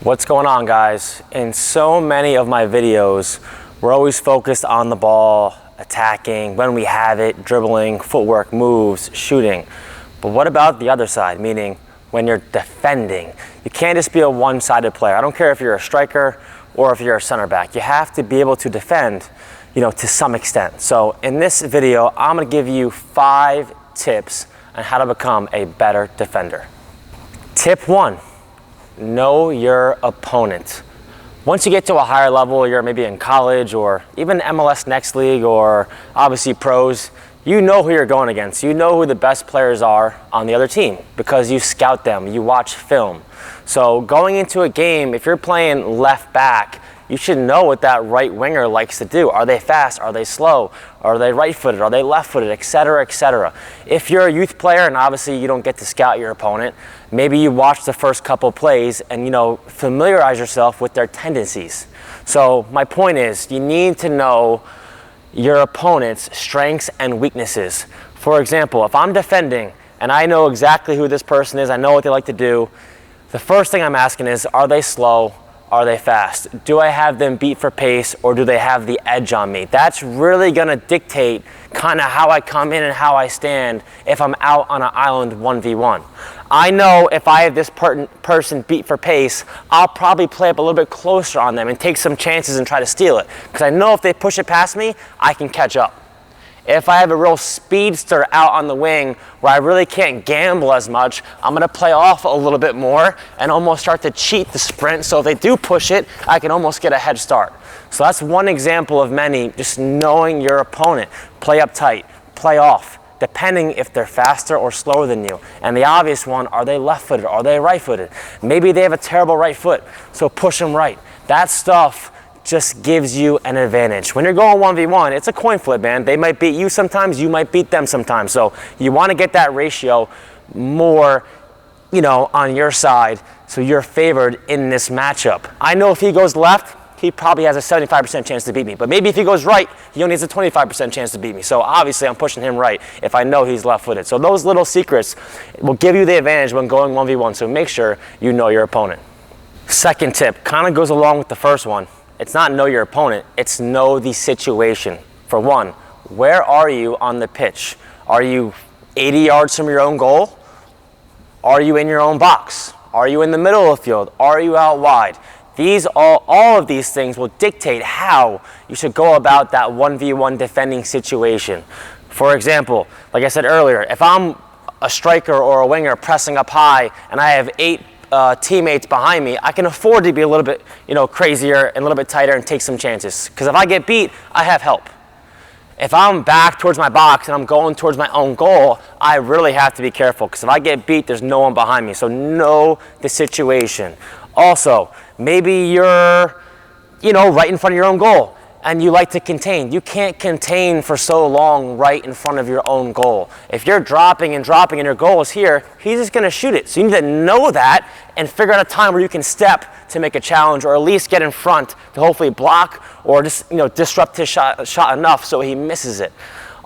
What's going on, guys? In so many of my videos, we're always focused on the ball, attacking, when we have it, dribbling, footwork, moves, shooting. But what about the other side, meaning when you're defending? You can't just be a one-sided player. I don't care if you're a striker or if you're a center back. You have to be able to defend, to some extent. So in this video, I'm gonna give you 5 tips on how to become a better defender. Tip 1. Know your opponent. Once you get to a higher level, you're maybe in college or even MLS Next League or obviously pros, you know who you're going against. You know who the best players are on the other team because you scout them, you watch film. So going into a game, if you're playing left back, you should know what that right winger likes to do. Are they fast? Are they slow? Are they right-footed? Are they left-footed? Etc., etc. If you're a youth player and obviously you don't get to scout your opponent, maybe you watch the first couple plays and familiarize yourself with their tendencies. So my point is, you need to know your opponent's strengths and weaknesses. For example, if I'm defending and I know exactly who this person is, I know what they like to do, the first thing I'm asking is, are they slow? Are they fast? Do I have them beat for pace or do they have the edge on me? That's really gonna dictate kind of how I come in and how I stand if I'm out on an island 1v1. I know if I have this person beat for pace, I'll probably play up a little bit closer on them and take some chances and try to steal it. Because I know if they push it past me, I can catch up. If I have a real speedster out on the wing where I really can't gamble as much, I'm gonna play off a little bit more and almost start to cheat the sprint. So if they do push it, I can almost get a head start. So that's one example of many, just knowing your opponent. Play up tight, play off, depending if they're faster or slower than you. And the obvious one, are they left-footed? Are they right-footed? Maybe they have a terrible right foot, so push them right. That stuff just gives you an advantage. When you're going 1v1, it's a coin flip, man. They might beat you sometimes, you might beat them sometimes. So you want to get that ratio more, on your side so you're favored in this matchup. I know if he goes left, he probably has a 75% chance to beat me. But maybe if he goes right, he only has a 25% chance to beat me. So obviously I'm pushing him right if I know he's left-footed. So those little secrets will give you the advantage when going 1v1. So make sure you know your opponent. Second tip kind of goes along with the first one. It's not know your opponent, it's know the situation. For one, where are you on the pitch? Are you 80 yards from your own goal? Are you in your own box? Are you in the middle of the field? Are you out wide? All of these things will dictate how you should go about that 1v1 defending situation. For example, like I said earlier, if I'm a striker or a winger pressing up high and I have 8 teammates behind me, I can afford to be a little bit, crazier and a little bit tighter and take some chances. Because if I get beat, I have help. If I'm back towards my box and I'm going towards my own goal, I really have to be careful. Because if I get beat, there's no one behind me. So know the situation. Also, maybe you're, right in front of your own goal and you like to contain. You can't contain for so long right in front of your own goal. If you're dropping and your goal is here, he's just gonna shoot it. So you need to know that and figure out a time where you can step to make a challenge or at least get in front to hopefully block or just disrupt his shot enough so he misses it.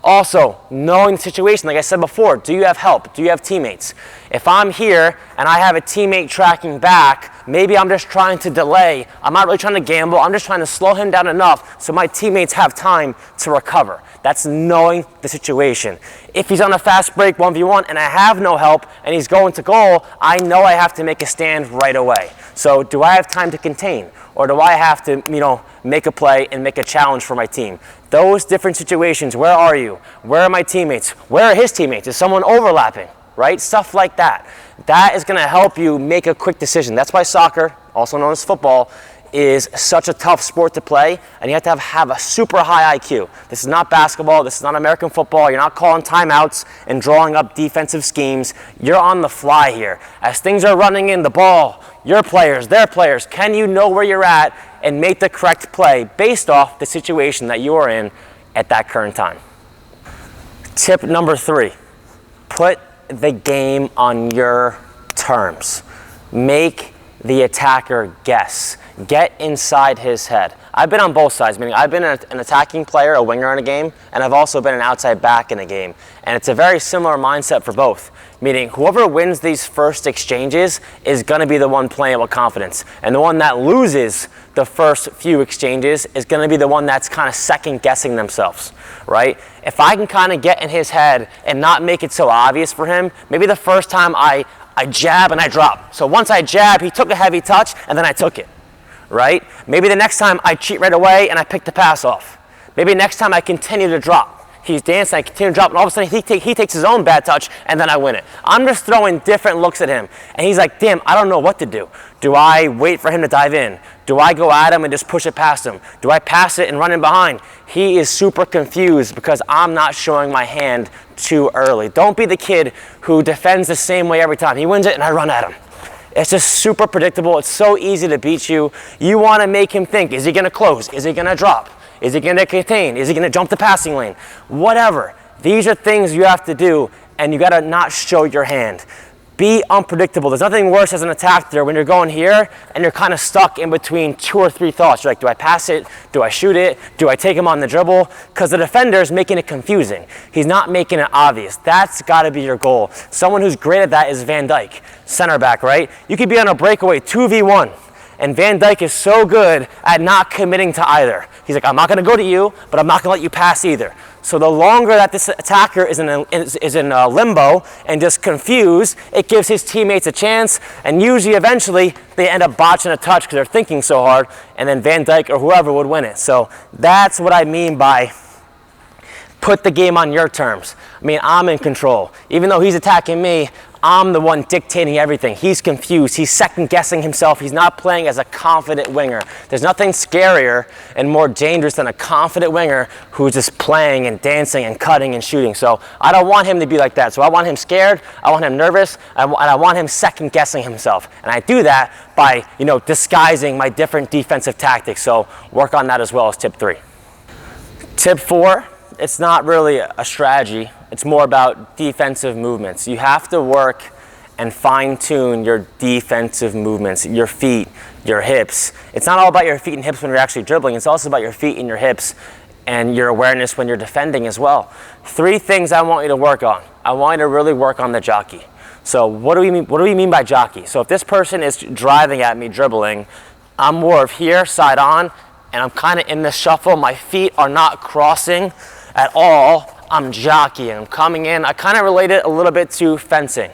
Also, knowing the situation, like I said before, do you have help? Do you have teammates? If I'm here and I have a teammate tracking back, maybe I'm just trying to delay. I'm not really trying to gamble. I'm just trying to slow him down enough so my teammates have time to recover. That's knowing the situation. If he's on a fast break 1v1 and I have no help and he's going to goal, I know I have to make a stand right away. So do I have time to contain? Or do I have to, make a play and make a challenge for my team? Those different situations, where are you? Where are my teammates? Where are his teammates? Is someone overlapping, right? Stuff like that. That is gonna help you make a quick decision. That's why soccer, also known as football, is such a tough sport to play, and you have to have a super high IQ. This is not basketball, this is not American football. You're not calling timeouts and drawing up defensive schemes. You're on the fly here. As things are running in, the ball, your players, their players, can you know where you're at and make the correct play based off the situation that you are in at that current time? Tip number 3, put the game on your terms. Make the attacker guess. Get inside his head. I've been on both sides, meaning I've been an attacking player, a winger in a game, and I've also been an outside back in a game. And it's a very similar mindset for both, meaning whoever wins these first exchanges is going to be the one playing with confidence. And the one that loses the first few exchanges is going to be the one that's kind of second guessing themselves, right? If I can kind of get in his head and not make it so obvious for him, maybe the first time I jab and I drop. So once I jab, he took a heavy touch and then I took it, right? Maybe the next time I cheat right away and I pick the pass off. Maybe next time I continue to drop. He's dancing, I continue to drop, and all of a sudden he takes his own bad touch, and then I win it. I'm just throwing different looks at him, and he's like, damn, I don't know what to do. Do I wait for him to dive in? Do I go at him and just push it past him? Do I pass it and run in behind? He is super confused because I'm not showing my hand too early. Don't be the kid who defends the same way every time. He wins it, and I run at him. It's just super predictable. It's so easy to beat you. You want to make him think, is he going to close? Is he going to drop? Is he going to contain? Is he going to jump the passing lane? Whatever. These are things you have to do, and you got to not show your hand. Be unpredictable. There's nothing worse as an attacker when you're going here and you're kind of stuck in between 2 or 3 thoughts. You're like, do I pass it? Do I shoot it? Do I take him on the dribble? Because the defender is making it confusing. He's not making it obvious. That's got to be your goal. Someone who's great at that is Van Dijk, center back, right? You could be on a breakaway 2v1. And Van Dijk is so good at not committing to either. He's like, I'm not going to go to you, but I'm not going to let you pass either. So the longer that this attacker is in limbo and just confused, it gives his teammates a chance, and usually eventually they end up botching a touch because they're thinking so hard, and then Van Dijk or whoever would win it. So that's what I mean by put the game on your terms. I mean, I'm in control. Even though he's attacking me, I'm the one dictating everything. He's confused. He's second guessing himself. He's not playing as a confident winger. There's nothing scarier and more dangerous than a confident winger who's just playing and dancing and cutting and shooting. So I don't want him to be like that. So I want him scared. I want him nervous. And I want him second guessing himself. And I do that by, disguising my different defensive tactics. So work on that as well as tip 3. Tip 4, it's not really a strategy. It's more about defensive movements. You have to work and fine-tune your defensive movements, your feet, your hips. It's not all about your feet and hips when you're actually dribbling. It's also about your feet and your hips and your awareness when you're defending as well. 3 things I want you to work on. I want you to really work on the jockey. So what do we mean? What do we mean by jockey? So if this person is driving at me dribbling, I'm more of here, side on, and I'm kind of in the shuffle. My feet are not crossing at all. I'm jockeying, I'm coming in. I kind of relate it a little bit to fencing.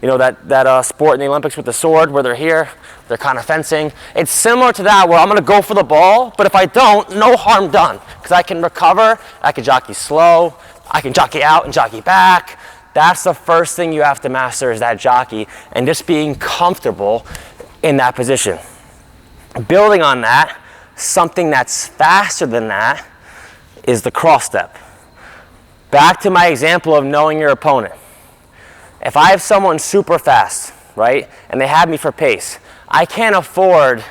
That sport in the Olympics with the sword where they're here, they're kind of fencing. It's similar to that where I'm going to go for the ball, but if I don't, no harm done. Because I can recover, I can jockey slow, I can jockey out and jockey back. That's the first thing you have to master is that jockey and just being comfortable in that position. Building on that, something that's faster than that is the cross step. Back to my example of knowing your opponent. If I have someone super fast, right, and they have me for pace, I can't afford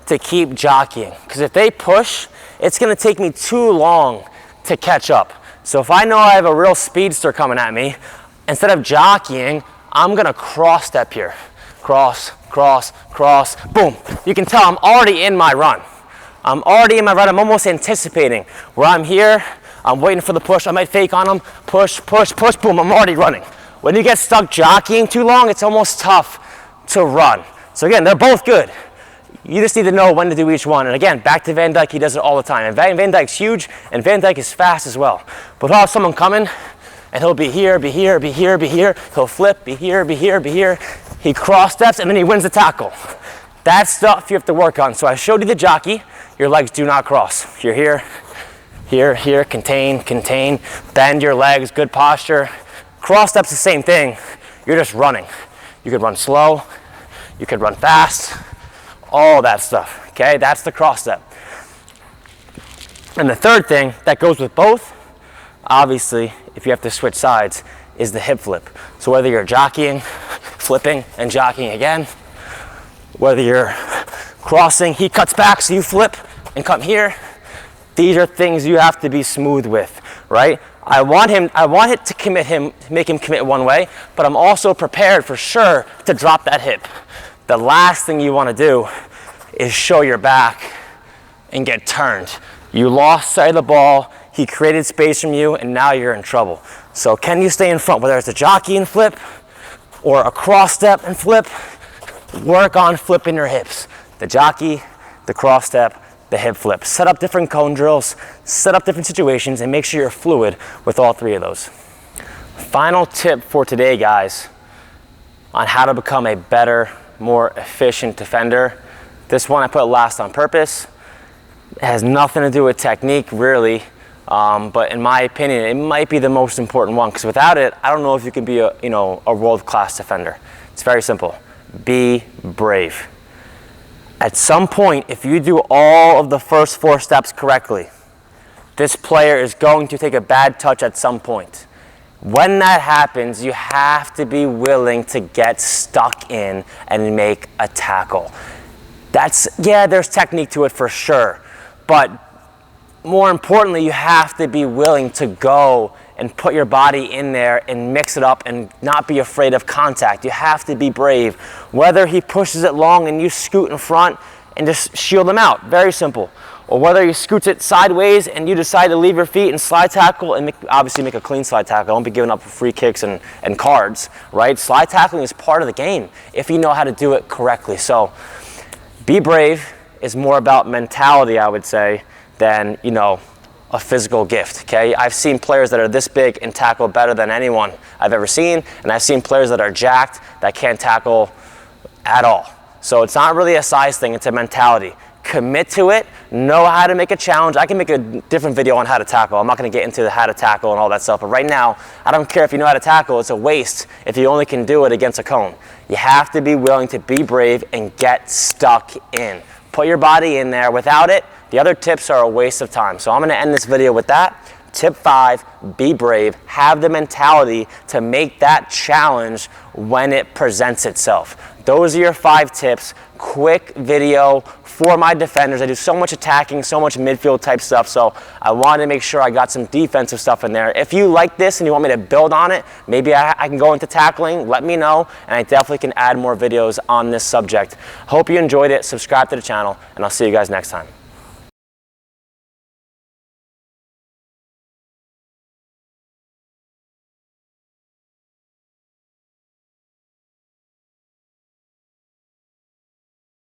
to keep jockeying because if they push, it's going to take me too long to catch up. So if I know I have a real speedster coming at me, instead of jockeying, I'm going to cross step here. Cross, cross, cross, boom. You can tell I'm already in my run. I'm almost anticipating where I'm here. I'm waiting for the push. I might fake on them. Push, push, push, boom. I'm already running. When you get stuck jockeying too long, it's almost tough to run. So again, they're both good. You just need to know when to do each one. And again, back to Van Dijk, he does it all the time. And Van Dijk's huge, and Van Dijk is fast as well. But I'll have someone coming, and he'll be here, be here, be here, be here. He'll flip, be here, be here, be here. He cross steps, and then he wins the tackle. That's stuff you have to work on. So I showed you the jockey. Your legs do not cross. You're here. Here, here, contain, contain, bend your legs, good posture. Cross step's the same thing. You're just running. You could run slow, you could run fast, all that stuff, okay? That's the cross step. And the third thing that goes with both, obviously, if you have to switch sides, is the hip flip. So whether you're jockeying, flipping, and jockeying again, whether you're crossing, he cuts back, so you flip and come here. These are things you have to be smooth with, right? I want it to make him commit one way, but I'm also prepared for sure to drop that hip. The last thing you want to do is show your back and get turned. You lost sight of the ball, he created space from you, and now you're in trouble. So can you stay in front, whether it's a jockey and flip or a cross step and flip? Work on flipping your hips. The jockey, the cross step, the hip flip. Set up different cone drills, set up different situations, and make sure you're fluid with all three of those. Final tip for today, guys, on how to become a better, more efficient defender. This one I put last on purpose. It has nothing to do with technique, really, but in my opinion, it might be the most important one, because without it, I don't know if you can be a world-class defender. It's very simple. Be brave. At some point, if you do all of the first 4 steps correctly, this player is going to take a bad touch at some point. When that happens, you have to be willing to get stuck in and make a tackle. There's technique to it for sure, but more importantly, you have to be willing to go and put your body in there and mix it up and not be afraid of contact. You have to be brave. Whether he pushes it long and you scoot in front and just shield him out, very simple. Or whether he scoots it sideways and you decide to leave your feet and slide tackle and obviously make a clean slide tackle. Don't be giving up free kicks and cards, right? Slide tackling is part of the game if you know how to do it correctly. So be brave is more about mentality, I would say, than, a physical gift, okay? I've seen players that are this big and tackle better than anyone I've ever seen, and I've seen players that are jacked that can't tackle at all. So it's not really a size thing, it's a mentality. Commit to it, know how to make a challenge. I can make a different video on how to tackle. I'm not gonna get into how to tackle and all that stuff, but right now, I don't care if you know how to tackle, it's a waste if you only can do it against a cone. You have to be willing to be brave and get stuck in. Put your body in there. Without it, the other tips are a waste of time. So I'm gonna end this video with that. Tip 5, be brave. Have the mentality to make that challenge when it presents itself. Those are your 5 tips. Quick video for my defenders. I do so much attacking, so much midfield type stuff, so I wanted to make sure I got some defensive stuff in there. If you like this and you want me to build on it, maybe I can go into tackling, let me know, and I definitely can add more videos on this subject. Hope you enjoyed it. Subscribe to the channel, and I'll see you guys next time.